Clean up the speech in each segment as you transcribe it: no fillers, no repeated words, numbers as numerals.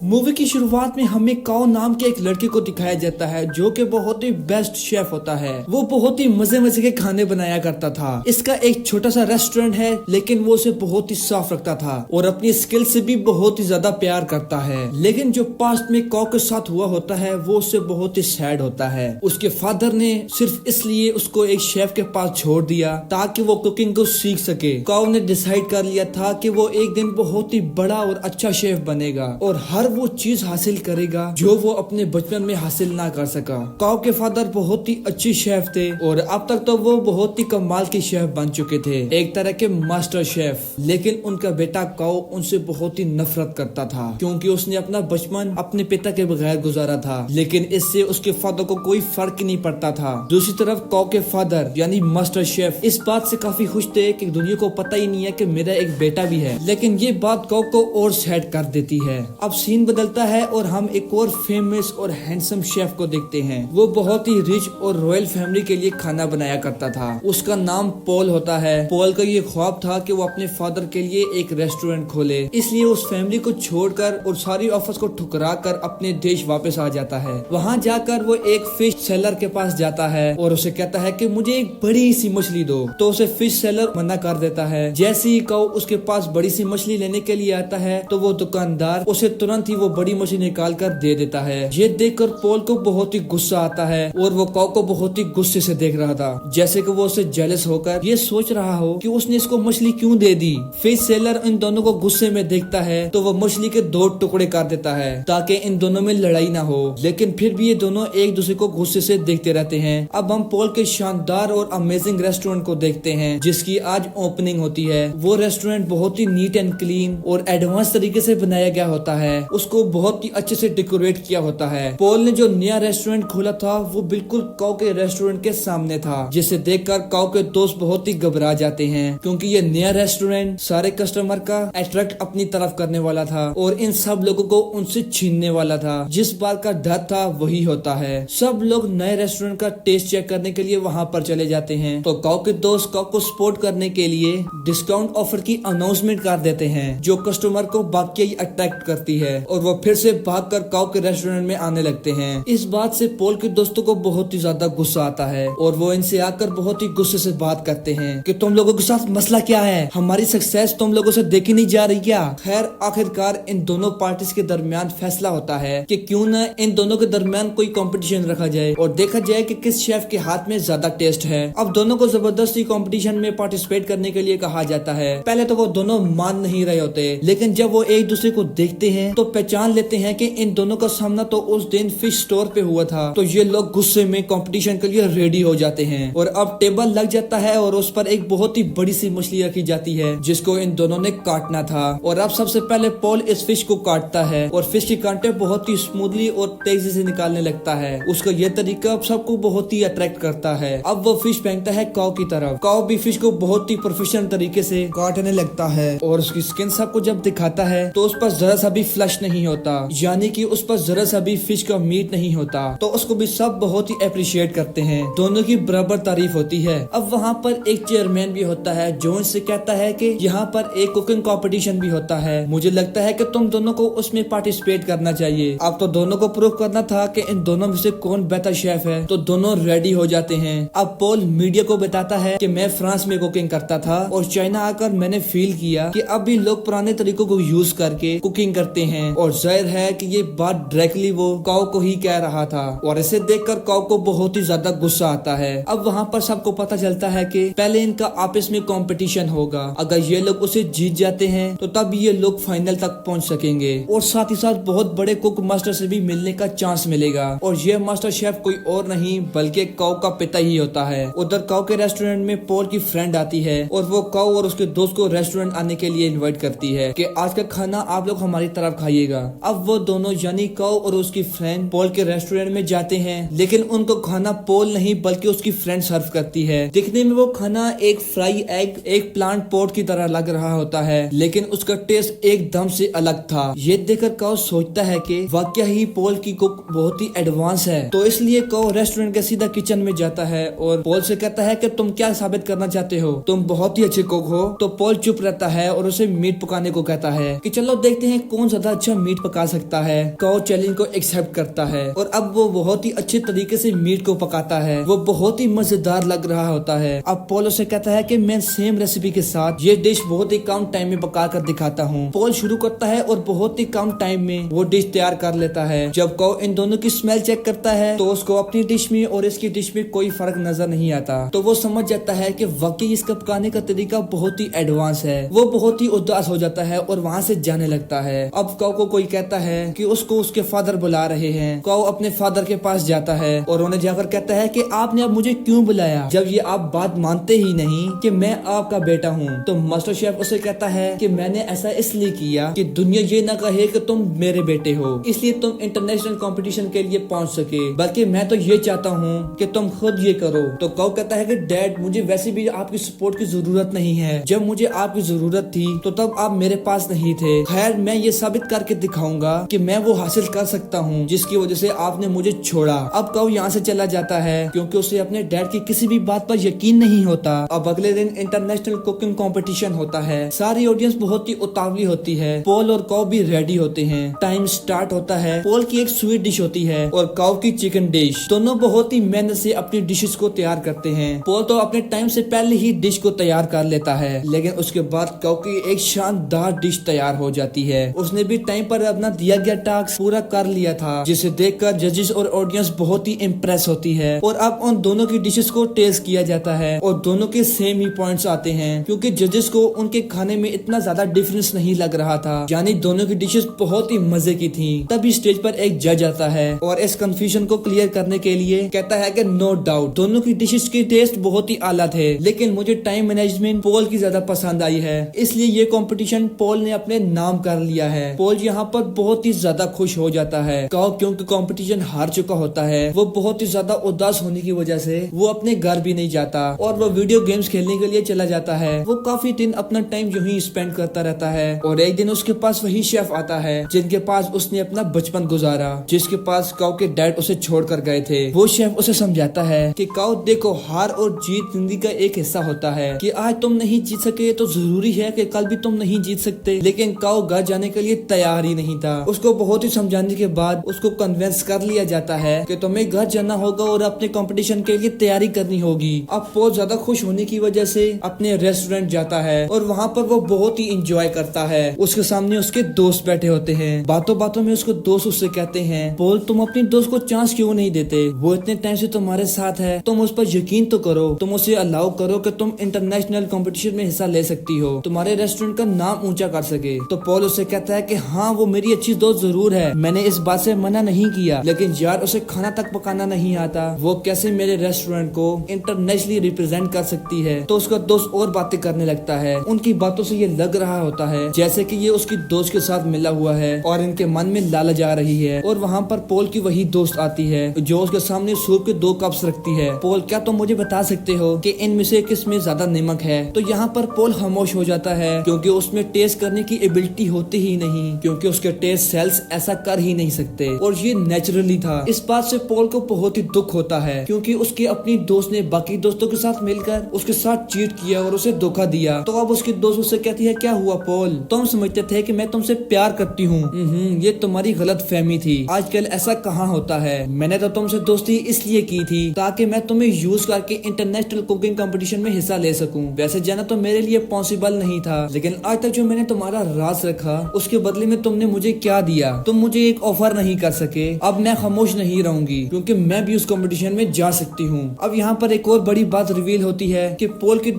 Movie की शुरुआत में हमें काओ नाम के एक लड़के को दिखाया जाता है जो कि बहुत ही बेस्ट शेफ होता है। वो बहुत ही मजे मजे के खाने बनाया करता था। इसका एक छोटा सा रेस्टोरेंट है लेकिन वो उसे बहुत ही साफ रखता था और अपनी स्किल से भी बहुत ही ज्यादा प्यार करता है। लेकिन जो पास्ट में काओ के साथ हुआ होता है वो उससे बहुत ही सैड होता है। उसके फादर ने सिर्फ इसलिए उसको एक शेफ के पास छोड़ दिया ताकि वो कुकिंग को सीख सके। काओ ने डिसाइड कर लिया था कि वो एक दिन बहुत ही बड़ा और अच्छा शेफ बनेगा और हर वो चीज हासिल करेगा जो वो अपने बचपन में हासिल ना कर सका। काओ के फादर बहुत ही अच्छी शेफ थे और अब तक तो वो बहुत ही कमाल के शेफ बन चुके थे, एक तरह के मास्टर शेफ। लेकिन उनका बेटा काओ उनसे बहुत ही नफरत करता था क्योंकि उसने अपना बचपन अपने पिता के बगैर गुजारा था। लेकिन इससे उसके फादर को कोई फर्क ही नहीं पड़ता था। दूसरी तरफ काओ के फादर यानी मास्टर शेफ इस बात से काफी खुश थे कि दुनिया को पता ही नहीं है कि मेरा एक बेटा भी है। लेकिन ये बात काओ को और सैड कर देती है। अब सीन बदलता है और हम एक और फेमस और हैंडसम शेफ को देखते हैं। वो बहुत ही रिच और रॉयल फैमिली के लिए खाना बनाया करता था। उसका नाम पॉल होता है। पॉल का ये ख्वाब था कि वो अपने फादर के लिए एक रेस्टोरेंट खोले, इसलिए उस फैमिली को छोड़कर और सारी ऑफर्स को ठुकरा कर अपने देश वापस आ जाता है। वहाँ जाकर वो एक फिश सेलर के पास जाता है और उसे कहता है कि मुझे एक बड़ी सी मछली दो। तो उसे फिश सेलर मना कर देता है। जैसे ही काओ उसके पास बड़ी सी मछली लेने के लिए आता है तो वो दुकानदार उसे तुरंत ही वो बड़ी मछली निकाल कर दे देता है। ये देखकर पॉल को बहुत ही गुस्सा आता है और वो काओ को बहुत ही गुस्से से देख रहा था, जैसे कि वो उसे जेलस होकर ये सोच रहा हो कि उसने इसको मछली क्यों दे दी। फिश सेलर इन दोनों को गुस्से में देखता है तो वो मछली के 2 टुकड़े कर देता है ताकि इन दोनों में लड़ाई ना हो। लेकिन फिर भी ये दोनों एक दूसरे को गुस्से से देखते रहते हैं। अब हम पॉल के शानदार और अमेजिंग रेस्टोरेंट को देखते हैं जिसकी आज ओपनिंग होती है। वो रेस्टोरेंट बहुत ही नीट एंड क्लीन और एडवांस तरीके से बनाया गया होता है। उसको बहुत ही अच्छे से डेकोरेट किया होता है। पॉल ने जो नया रेस्टोरेंट खोला था वो बिल्कुल काओ के रेस्टोरेंट के सामने था, जिसे देखकर काओ के दोस्त बहुत ही घबरा जाते हैं क्योंकि ये नया रेस्टोरेंट सारे कस्टमर का अट्रैक्ट अपनी तरफ करने वाला था और इन सब लोगों को उनसे छीनने वाला था। जिस बात का डर था वही होता है। सब लोग नए रेस्टोरेंट का टेस्ट चेक करने के लिए वहाँ पर चले जाते हैं तो काओ के दोस्त काओ को सपोर्ट करने के लिए डिस्काउंट ऑफर की अनाउंसमेंट कर देते हैं जो कस्टमर को बाकी अट्रैक्ट करती है और वो फिर से भागकर काओ के रेस्टोरेंट में आने लगते हैं। इस बात से पॉल के दोस्तों को बहुत ही ज्यादा गुस्सा आता है और वो इनसे आकर बहुत ही गुस्से से बात करते हैं कि तुम लोगों के साथ मसला क्या है, हमारी सक्सेस तुम लोगों से देखी नहीं जा रही क्या। खैर आखिरकार इन दोनों पार्टीज के दरमियान फैसला होता है कि क्यों न इन दोनों के दरमियान कोई कंपटीशन रखा जाए और देखा जाए कि किस शेफ के हाथ में ज्यादा टेस्ट है। अब दोनों को जबरदस्ती कंपटीशन में पार्टिसिपेट करने के लिए कहा जाता है। पहले तो वो दोनों मान नहीं रहे होते, लेकिन जब वो एक दूसरे को देखते हैं तो पहचान लेते हैं कि इन दोनों का सामना तो उस दिन फिश स्टोर पे हुआ था। तो ये लोग गुस्से में कंपटीशन के लिए रेडी हो जाते हैं और अब टेबल लग जाता है और उस पर एक बहुत ही बड़ी सी मछली रखी जाती है जिसको इन दोनों ने काटना था। और अब सबसे पहले पॉल इस फिश को काटता है और फिश के कांटे बहुत ही स्मूथली और तेजी से निकालने लगता है। उसका यह तरीका अब सबको बहुत ही अट्रैक्ट करता है। अब वो फिश फेंकता है काओ की तरफ। काओ भी फिश को बहुत ही प्रोफेशनल तरीके से काटने लगता है और उसकी स्किन सबको जब दिखाता है तो उस पर जरा सा भी फ्लश नहीं होता, यानी कि उस पर जरा सा भी फिश का मीट नहीं होता। तो उसको भी सब बहुत ही अप्रिशिएट करते हैं। दोनों की बराबर तारीफ होती है। अब वहाँ पर एक चेयरमैन भी होता है जो इनसे कहता है कि यहाँ पर एक कुकिंग कंपटीशन भी होता है, मुझे लगता है कि तुम दोनों को उसमें पार्टिसिपेट करना चाहिए। अब तो दोनों को प्रूव करना था कि इन दोनों में से कौन बेहतर शेफ है। तो दोनों रेडी हो जाते हैं। अब पॉल मीडिया को बताता है कि मैं फ्रांस में कुकिंग करता था और चाइना आकर मैंने फील किया कि अब भी लोग पुराने तरीकों को यूज करके कुकिंग करते हैं और जाहिर है कि ये बात डायरेक्टली वो काओ को ही कह रहा था और इसे देखकर काओ को बहुत ही ज्यादा गुस्सा आता है। अब वहाँ पर सबको पता चलता है कि पहले इनका आपस में कंपटीशन होगा। अगर ये लोग उसे जीत जाते हैं तो तब ये लोग फाइनल तक पहुँच सकेंगे और साथ ही साथ बहुत बड़े कुक मास्टर से भी मिलने का चांस मिलेगा। और ये मास्टर शेफ कोई और नहीं बल्कि काओ का पिता ही होता है। उधर काओ के रेस्टोरेंट में पॉल की फ्रेंड आती है और वो काओ और उसके दोस्त को रेस्टोरेंट आने के लिए इन्वाइट करती है कि आज का खाना आप लोग हमारी तरफ खाइएगा। अब वो दोनों यानी काओ और उसकी फ्रेंड पॉल के रेस्टोरेंट में जाते हैं, लेकिन उनको खाना पॉल नहीं बल्कि उसकी फ्रेंड सर्व करती है। दिखने में वो खाना एक फ्राई एग एक प्लांट पोट की तरह लग रहा होता है, लेकिन उसका टेस्ट एकदम से अलग था। ये देखकर काओ सोचता है कि वाकई ही पॉल की कुक बहुत ही एडवांस है। तो इसलिए काओ रेस्टोरेंट के सीधा किचन में जाता है और पॉल से कहता है कि तुम क्या साबित करना चाहते हो, तुम बहुत ही अच्छे कुक हो। तो पॉल चुप रहता है और उसे मीट पकाने को कहता है कि चलो देखते हैं कौन ज्यादा अच्छा अच्छा मीट पका सकता है। काओ चैलेंज को एक्सेप्ट करता है और अब वो बहुत ही अच्छे तरीके से मीट को पकाता है। वो बहुत ही मजेदार लग रहा होता है। अब पॉल उसे कहता है कि मैं सेम रेसिपी के साथ ये डिश बहुत ही कम टाइम में पका कर दिखाता हूँ। पॉल शुरू करता है और बहुत ही कम टाइम में वो डिश तैयार कर लेता है। जब काओ इन दोनों की स्मेल चेक करता है तो उसको अपनी डिश में और इसकी डिश में कोई फर्क नजर नहीं आता। तो वो समझ जाता है कि वाकई इसका पकाने का तरीका बहुत ही एडवांस है। वो बहुत ही उदास हो जाता है और वहाँ से जाने लगता है। अब काओ को कोई कहता है कि उसको उसके फादर बुला रहे हैं। काओ अपने फादर के पास जाता है और उन्हें जाकर कहता है कि आपने अब मुझे क्यों बुलाया, जब ये आप बात मानते ही नहीं कि मैं आपका बेटा हूँ। तो मास्टर शेफ उसे कहता है कि मैंने ऐसा इसलिए किया कि दुनिया ये ना कहे कि तुम मेरे बेटे हो, इसलिए तुम इंटरनेशनल कंपटीशन के लिए पहुँच सके, बल्कि मैं तो ये चाहता हूँ कि तुम खुद ये करो। तो काओ कहता है कि डैड मुझे वैसे भी आपकी सपोर्ट की जरूरत नहीं है। जब मुझे आपकी जरूरत थी तो तब आप मेरे पास नहीं थे। खैर मैं ये साबित करके दिखाऊंगा कि मैं वो हासिल कर सकता हूँ जिसकी वजह से आपने मुझे छोड़ा। अब काओ यहाँ से चला जाता है क्योंकि उसे अपने डैड की किसी भी बात पर यकीन नहीं होता। अब अगले दिन इंटरनेशनल कुकिंग कंपटीशन होता है। सारी ऑडियंस बहुत ही उतावली होती है। पॉल और काओ भी रेडी होते हैं। टाइम स्टार्ट होता है। पॉल की एक स्वीट डिश होती है और काओ की चिकन डिश। दोनों बहुत ही मेहनत से अपनी डिशेस को तैयार करते हैं। पॉल तो अपने टाइम से पहले ही डिश को तैयार कर लेता है, लेकिन उसके बाद काओ की एक शानदार डिश तैयार हो जाती है। उसने भी टाइम पर अपना दिया गया टास्क पूरा कर लिया था, जिसे देखकर जजेस और ऑडियंस बहुत ही इम्प्रेस होती है। और अब उन दोनों की डिशेस को टेस्ट किया जाता है और दोनों के सेम ही पॉइंट्स आते हैं, क्योंकि जजेस को उनके खाने में इतना ज्यादा डिफरेंस नहीं लग रहा था। यानी दोनों की डिशेस बहुत ही मजे की थी। तभी स्टेज पर एक जज आता है और इस कंफ्यूजन को क्लियर करने के लिए कहता है कि नो डाउट दोनों की डिशेस के टेस्ट बहुत ही आला थे, लेकिन मुझे टाइम मैनेजमेंट पॉल की ज्यादा पसंद आई है, इसलिए ये कंपटीशन पॉल ने अपने नाम कर लिया है। पॉल यहाँ पर बहुत ही ज्यादा खुश हो जाता है। काओ क्योंकि कंपटीशन हार चुका होता है, वो बहुत ही ज्यादा उदास होने की वजह से वो अपने घर भी नहीं जाता और वो वीडियो गेम्स खेलने के लिए चला जाता है। वो काफी दिन अपना टाइम यूं ही स्पेंड करता रहता है और एक दिन उसके पास वही शेफ आता है जिनके पास उसने अपना बचपन गुजारा, जिसके पास काओ के डैड उसे छोड़कर गए थे। वो शेफ उसे समझाता है कि काओ देखो, हार और जीत जिंदगी का एक हिस्सा होता है कि आज तुम नहीं जीत सके तो जरूरी है कि कल भी तुम नहीं जीत सकते। लेकिन काओ घर जाने के लिए तैयार ही नहीं था। उसको बहुत ही समझाने के बाद उसको कन्विंस कर लिया जाता है कि तुम्हें घर जाना होगा और अपने कंपटीशन के लिए तैयारी करनी होगी। अब पॉल ज्यादा खुश होने की वजह से अपने रेस्टोरेंट जाता है और वहाँ पर वो बहुत ही इंजॉय करता है। उसके सामने उसके दोस्त बैठे होते हैं। बातों बातों में उसको दोस्त उससे कहते हैं, पॉल तुम अपनी दोस्त को चांस क्यों नहीं देते, वो इतने टाइम से तुम्हारे साथ है, तुम उस पर यकीन तो करो, तुम उसे अलाउ करो कि तुम इंटरनेशनल कंपटीशन में हिस्सा ले सकती हो, तुम्हारे रेस्टोरेंट का नाम ऊंचा कर सके। तो पॉल उसे कहता है कि हाँ वो मेरी अच्छी दोस्त जरूर है, मैंने इस बात से मना नहीं किया, लेकिन यार उसे खाना तक पकाना नहीं आता, वो कैसे मेरे रेस्टोरेंट को इंटरनेशनली रिप्रेजेंट कर सकती है। तो उसका दोस्त और बातें करने लगता है। उनकी बातों से ये लग रहा होता है जैसे कि ये उसकी दोस्त के साथ मिला हुआ है और इनके मन में लालच आ रही है। और वहाँ पर पॉल की वही दोस्त आती है जो उसके सामने सूप के 2 कप्स रखती है। पॉल क्या तुम मुझे बता सकते हो कि इनमें से किस में ज्यादा नमक है? तो यहाँ पर पॉल खामोश हो जाता है क्योंकि उसमें टेस्ट करने की एबिलिटी होती ही नहीं, क्योंकि उसके टेस्ट सेल्स ऐसा कर ही नहीं सकते और ये नेचुरली था। इस बात से पॉल को बहुत ही दुख होता है क्योंकि उसकी अपनी दोस्त ने बाकी दोस्तों के साथ मिलकर उसके साथ चीट किया और उसे धोखा दिया। तो अब उसकी दोस्त उससे कहती है, क्या हुआ पॉल, तुम समझते थे कि मैं तुमसे प्यार करती हूँ, ये तुम्हारी गलत फहमी थी, आजकल ऐसा कहाँ होता है। मैंने तो तुमसे दोस्ती इसलिए की थी ताकि मैं तुम्हें यूज करके इंटरनेशनल कुकिंग कंपटीशन में हिस्सा ले सकूं। वैसे जाना तो मेरे लिए पॉसिबल नहीं था, लेकिन आज तक जो मैंने तुम्हारा राज रखा उसके बदले में तुमने मुझे क्या दिया? तुम मुझे एक ऑफर नहीं कर सके। अब मैं खामोश नहीं रहूंगी क्योंकि मैं भी उस कंपटीशन में जा सकती हूँ। अब यहाँ पर एक और बड़ी बात रिवील होती है कि पॉल के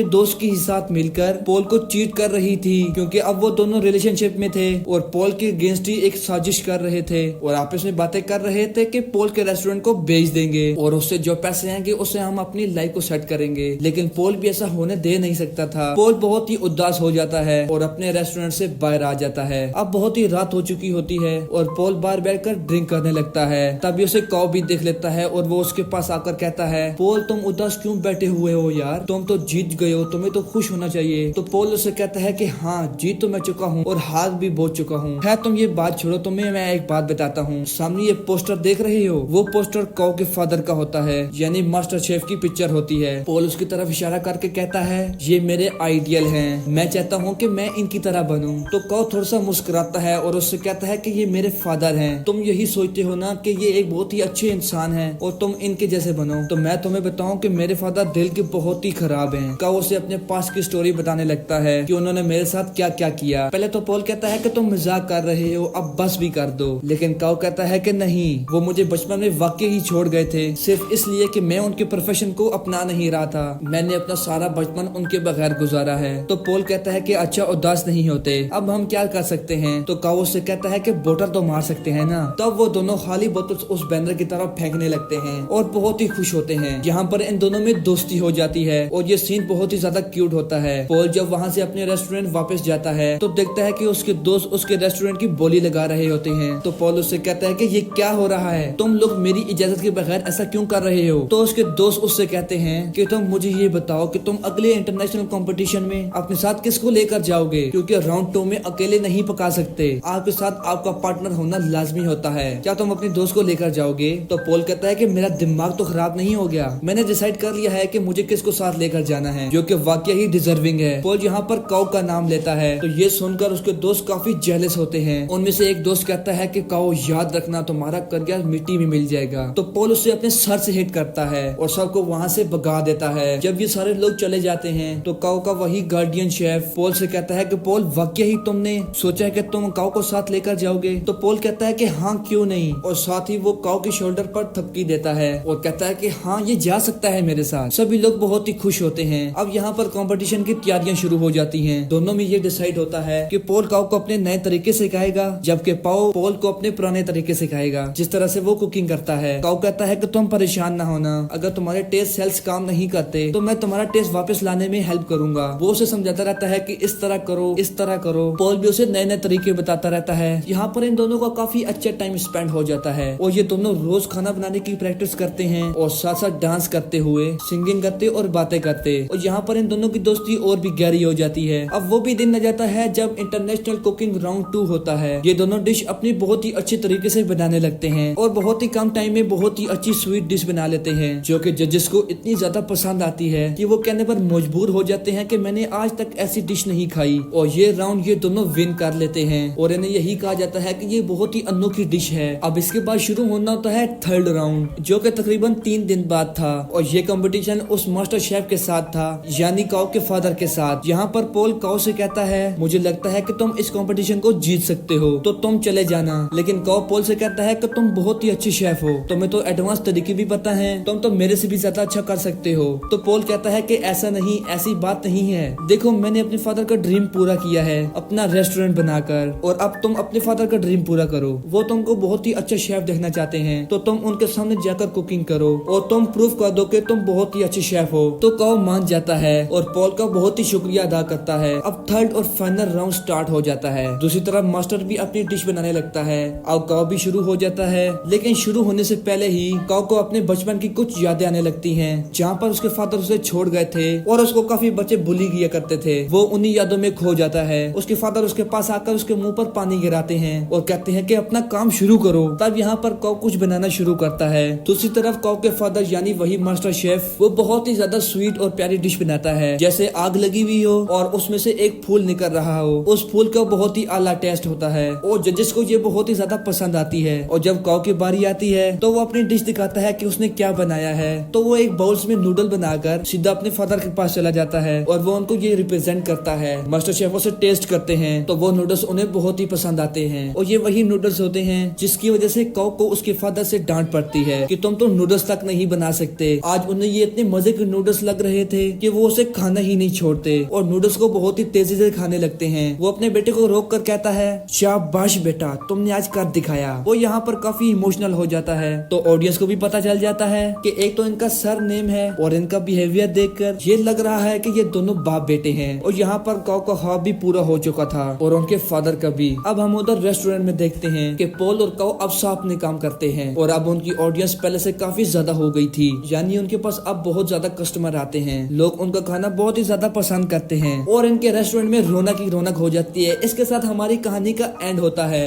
दोस्त के साथ मिलकर पॉल को चीट कर रही थी, क्योंकि अब वो दोनों रिलेशनशिप में थे और पॉल के अगेंस्ट ही एक साजिश कर रहे थे और आपस में बातें कर रहे थे कि पॉल के रेस्टोरेंट को बेच देंगे और उससे जो पैसे आएंगे उससे हम अपनी लाइफ को सेट करेंगे। लेकिन पॉल भी ऐसा होने दे नहीं सकता था। पॉल बहुत ही उदास हो जाता है और अपने रेस्टोरेंट से बाहर आ जाता है। अब बहुत ही रात हो चुकी होती है और पॉल बाहर बैठकर ड्रिंक करने लगता है। तभी उसे काओ भी देख लेता है और वो उसके पास आकर कहता है, पॉल तुम उदास क्यों बैठे हुए हो यार, तुम तो जीत गए हो, तुम्हें तो खुश होना चाहिए। तो पॉल उसे कहता है कि हाँ जीत तो मैं चुका हूँ और हार भी बहुत चुका हूँ। है तुम ये बात छोड़ो, तुम्हें मैं एक बात बताता हूँ। सामने ये पोस्टर देख रहे हो, वो पोस्टर काओ के फादर का होता है, यानी मास्टर शेफ की पिक्चर होती है। पॉल उसकी तरफ इशारा करके कहता है, ये मेरे आइडियल हैं, मैं चाहता हूँ कि मैं इनकी तरह बनूं। तो काओ थोड़ा सा मुस्कुराता है और उससे कहता है कि ये मेरे फादर हैं। तुम यही सोचते हो ना कि ये एक बहुत ही अच्छे इंसान हैं और तुम इनके जैसे बनो, तो मैं तुम्हें बताऊं कि मेरे फादर दिल के बहुत ही खराब हैं। काओ उसे अपने पास की स्टोरी बताने लगता है कि उन्होंने मेरे साथ क्या क्या किया। पहले तो पॉल कहता है कि तुम मजाक कर रहे हो, अब बस भी कर दो, लेकिन काओ कहता है कि नहीं, वो मुझे बचपन में वाकई ही छोड़ गए थे, सिर्फ इसलिए कि मैं उनके प्रोफेशन को अपना नहीं रहा था। मैंने अपना सारा बचपन उनके बगैर गुजारा है। तो पॉल कहता है कि अच्छा उदास नहीं होते, अब हम क्या कर सकते हैं। तो काओ उससे कहता है कि बोतल तो मार सकते हैं ना। तब वो दोनों खाली बोतल उस बैनर की तरफ फेंकने लगते हैं और बहुत ही खुश होते हैं। यहाँ पर इन दोनों में दोस्ती हो जाती है और ये सीन बहुत ही ज्यादा क्यूट होता है। पॉल जब वहाँ से अपने रेस्टोरेंट वापस जाता है तो देखता है कि उसके दोस्त उसके रेस्टोरेंट की बोली लगा रहे होते हैं। तो पॉल उससे कहता है कि ये क्या हो रहा है, तुम लोग मेरी इजाजत के बगैर ऐसा क्यों कर रहे हो। तो उसके दोस्त उससे कहते हैं कि तुम मुझे ये बताओ कि तुम अगले इंटरनेशनल कंपटीशन में अपने साथ किसको लेकर जाओगे, क्योंकि राउंड 2 में अकेले नहीं पका सकते, आपके साथ आपका पार्टनर होना लाजमी होता है। क्या तुम अपने दोस्त को लेकर जाओगे। तो पॉल कहता है कि मेरा दिमाग तो खराब नहीं हो गया, मैंने डिसाइड कर लिया है कि मुझे किसको साथ लेकर जाना है, जो कि वाकई ही डिजर्विंग है। पॉल यहाँ पर काओ का नाम लेता है तो ये सुनकर उसके दोस्त काफी जेलस होते हैं। उनमें से एक दोस्त कहता है कि काओ याद रखना तुम्हारा करियर मिट्टी में मिल जाएगा। तो पॉल उससे अपने सर से हिट करता है और सबको वहाँ से भगा देता है। जब ये सारे लोग चले जाते हैं तो काओ का वही गार्डियन शेफ पॉल से कहता है कि पॉल वाकई ही तुमने सोचा है कि तुम काओ को साथ लेकर जाओगे। तो पॉल कहता है कि हाँ क्यों नहीं, और साथ ही वो काओ के शोल्डर पर थपकी देता है और कहता है कि हाँ ये जा सकता है मेरे साथ। सभी लोग बहुत ही खुश होते हैं। अब यहाँ पर कंपटीशन की तैयारियां शुरू हो जाती हैं। दोनों में ये डिसाइड होता है कि पॉल काओ को अपने नए तरीके सिखाएगा, जबकि पाओ पॉल को अपने पुराने तरीके सिखाएगा, जिस तरह से वो कुकिंग करता है। काओ कहता है कि तुम परेशान ना होना, अगर तुम्हारे टेस्ट सेल्स काम नहीं करते तो मैं तुम्हारा टेस्ट वापस लाने में हेल्प करूंगा। वो उसे समझाता रहता है कि इस तरह करो, इस तरह करो। पॉल भी उसे नए नए तरीके बताता रहता है। यहाँ पर इन दोनों का काफी अच्छा टाइम स्पेंड हो जाता है और ये दोनों रोज खाना बनाने की प्रैक्टिस करते हैं और साथ साथ डांस करते हुए, सिंगिंग करते और बातें करते। और यहाँ पर इन दोनों की दोस्ती और भी गहरी हो जाती है। अब वो भी दिन आ जाता है जब इंटरनेशनल कुकिंग राउंड 2 होता है। ये दोनों डिश अपनी बहुत ही अच्छी तरीके से बनाने लगते हैं और बहुत ही कम टाइम में बहुत ही अच्छी स्वीट डिश बना लेते हैं, जो कि जजेस को इतनी ज्यादा पसंद आती है कि वो कहने पर मजबूर हो जाते हैं कि मैंने आज तक ऐसी डिश नहीं खाई। और ये राउंड ये दोनों विन कर लेते हैं और इन्हें यही कहा जाता है कि ये बहुत ही अनोखी डिश है। अब इसके बाद शुरू होना होता है थर्ड राउंड, जो कि तकरीबन 3 दिन बाद था। और ये कंपटीशन उस मास्टर शेफ के साथ था, यानी काओ के फादर के साथ। यहाँ पर पॉल काओ से कहता है मुझे लगता है कि तुम इस कंपटीशन को जीत सकते हो, तो तुम चले जाना। लेकिन काओ पॉल से कहता है कि तुम बहुत ही अच्छे शेफ हो, तुम्हें तो एडवांस तरीके भी पता है, तुम तो मेरे से भी ज्यादा अच्छा कर सकते हो। तो पॉल कहता है कि ऐसा नहीं, ऐसी बात नहीं है, देखो मैंने अपने फादर का ड्रीम पूरा किया है अपना रेस्टोरेंट बनाकर, और अब तुम अपने फादर का ड्रीम पूरा करो। वो तुमको बहुत ही अच्छा शेफ देखना चाहते हैं, तो तुम उनके सामने जाकर कुकिंग करो और तुम प्रूफ कर दो कि तुम बहुत ही अच्छे शेफ हो। तो काओ मान जाता है और पॉल का बहुत ही शुक्रिया अदा करता है। अब थर्ड और फाइनल राउंड स्टार्ट हो जाता है। दूसरी तरफ मास्टर भी अपनी डिश बनाने लगता है। अब काओ भी शुरू हो जाता है, लेकिन शुरू होने से पहले ही काओ को अपने बचपन की कुछ यादें आने लगती हैं, जहाँ पर उसके फादर उसे छोड़ गए थे और उसको काफी बच्चे बुली किया करते थे। वो उन्हीं यादों में खो जाता है। उसके फादर उसके पास आकर उसके मुंह पर पानी गिराते हैं और कहते हैं कि अपना काम शुरू करो। तब यहाँ पर काओ कुछ बनाना शुरू करता है। दूसरी तरफ काओ के फादर यानी वही मास्टर शेफ, वो बहुत ही ज्यादा स्वीट और प्यारी डिश बनाता है, जैसे आग लगी हुई हो और उसमें से एक फूल निकल रहा हो। उस फूल का बहुत ही आला टेस्ट होता है और जजेस को ये बहुत ही ज्यादा पसंद आती है। और जब काओ की बारी आती है तो वो अपनी डिश दिखाता है कि उसने क्या बनाया है। तो वो एक बाउल्स में नूडल बनाकर सीधा अपने फादर के पास चला जाता है और वो उनको ये रिप्रेजेंट करता है। मास्टर शेफ उसे टेस्ट करते हैं तो वो नूडल्स उन्हें बहुत ही पसंद आते हैं और ये वही नूडल्स होते हैं जिसकी वजह से काओ को उसके फादर से डांट पड़ती है कि तुम तो नूडल्स तक नहीं बना सकते। आज उन्हें ये इतने मजे के नूडल्स लग रहे थे कि वो उसे खाना ही नहीं छोड़ते और नूडल्स को बहुत ही तेजी से खाने लगते हैं। वो अपने बेटे को रोक कर कहता है शाबाश बेटा, तुमने आज कर दिखाया। वो यहाँ पर काफी इमोशनल हो जाता है। तो ऑडियंस को भी पता चल जाता है कि एक तो इनका सर नेम है और इनका बिहेवियर देखकर ये लग रहा है कि ये दोनों बाप बेटे हैं। और यहाँ पर काओ का ख्वाब भी पूरा हो चुका था और उनके फादर का भी। अब हम उधर रेस्टोरेंट में देखते हैं कि पॉल और काओ अब साथ में काम करते हैं और अब उनकी ऑडियंस पहले से काफी ज्यादा हो गई थी, यानी उनके पास अब बहुत ज्यादा कस्टमर आते हैं। लोग उनका खाना बहुत ही ज्यादा पसंद करते हैं और इनके रेस्टोरेंट में रौनक ही रौनक हो जाती है। इसके साथ हमारी कहानी का एंड होता है।